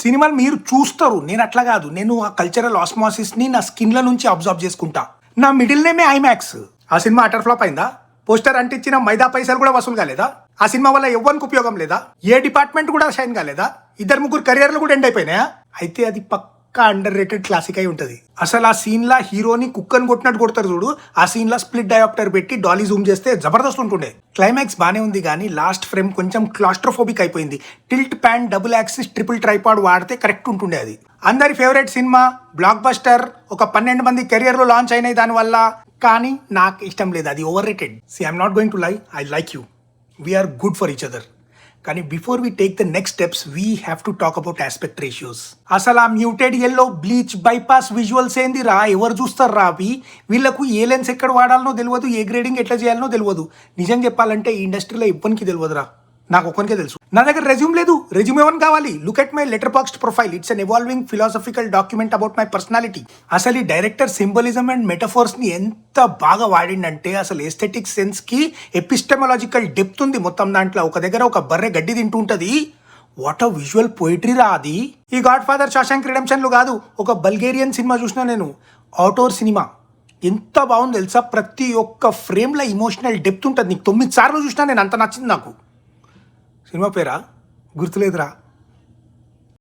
సినిమాలు మీరు చూస్తారు, నేను అట్లా కాదు. నేను ఆ కల్చరల్ ఆస్మాసిస్ని నా స్కిన్ల నుంచి అబ్జర్వ్ చేసుకుంటా. నా మిడిల్ నేమే ఐమాక్స్. ఆ సినిమా అటర్ ఫ్లాప్ అయిందా? పోస్టర్ అంటించిన మైదా పైసలు కూడా వసూలు కాలేదా? ఆ సినిమా వల్ల ఎవ్వరికి ఉపయోగం లేదా? ఏ డిపార్ట్మెంట్ కూడా షైన్ కాలేదా? 2-3 కెరియర్లు కూడా ఎండ్ అయిపోయినాయా? అయితే అది పక్కా అండర్ రేటెడ్ క్లాసిక్ అయి ఉంటుంది. అసలు ఆ సీన్లా హీరోని కుక్కని కొట్టినట్టు కొడతారు చూడు, ఆ సీన్లా స్ప్లిట్ డయాప్టర్ పెట్టి డాలీ జూమ్ చేస్తే జబర్దస్త్ ఉంటుండే. క్లైమాక్స్ బానే ఉంది కానీ లాస్ట్ ఫ్రేమ్ కొంచెం క్లాస్ట్రోఫోబిక్ అయిపోయింది. Tilt pan, double axis, triple tripod వాడితే కరెక్ట్ ఉంటుండే. అది అందరి ఫేవరెట్ సినిమా, బ్లాక్ బస్టర్, ఒక 12 మంది కెరియర్లో లాంచ్ అయినాయి దానివల్ల. కానీ నాకు ఇష్టం లేదు, అది over rated. I'm not going to lie, I like you, we're good for each other. కానీ before we take the next steps we have to talk about aspect ratios. అసలు ఆ muted yellow, bleach, bypass visuals ఏంది రా? ఎవరు చూస్తారు రా అవి? వీళ్ళకు ఏ లెన్స్ ఎక్కడ వాడాలనో తెలియదు, ఏ గ్రేడింగ్ ఎట్లా చేయాలనో తెలియదు. నిజం చెప్పాలంటే ఈ ఇండస్ట్రీలో ఎవ్వరికి తెలియదురా, నాకు ఒక్కరికే తెలుసు. నా దగ్గర రెజ్యూమ్ లేదు, రెజ్యూమ్ ఏమని కావాలి? Look at my letter boxed profile, it's an evolving philosophical document about my personality. అసలు ఈ డైరెక్టర్ సింబలిజం అండ్ మెటఫోర్స్ని ఎంత బాగా వాడిండంటే, అసలు ఎస్థెటిక్ సెన్స్కి ఎపిస్టెమలాజికల్ డెప్త్ ఉంది మొత్తం దాంట్లో. ఒక దగ్గర ఒక బర్రె గడ్డి తింటూ ఉంటుంది. వాట్ అ విజువల్ పోయిటరీ రా అది. ఈ గాడ్ ఫాదర్, షాషాంక్ రిడెంప్షన్లు కాదు, ఒక బల్గేరియన్ సినిమా చూసినా నేను, అవుటోర్ సినిమా. ఎంత బాగుంది తెలుసా? ప్రతి ఒక్క ఫ్రేమ్లో ఇమోషనల్ డెప్త్ ఉంటుంది. నీకు 9 సార్లు చూసినా నేను, అంత నచ్చింది నాకు. సినిమా పేరా గుర్తులేదురా.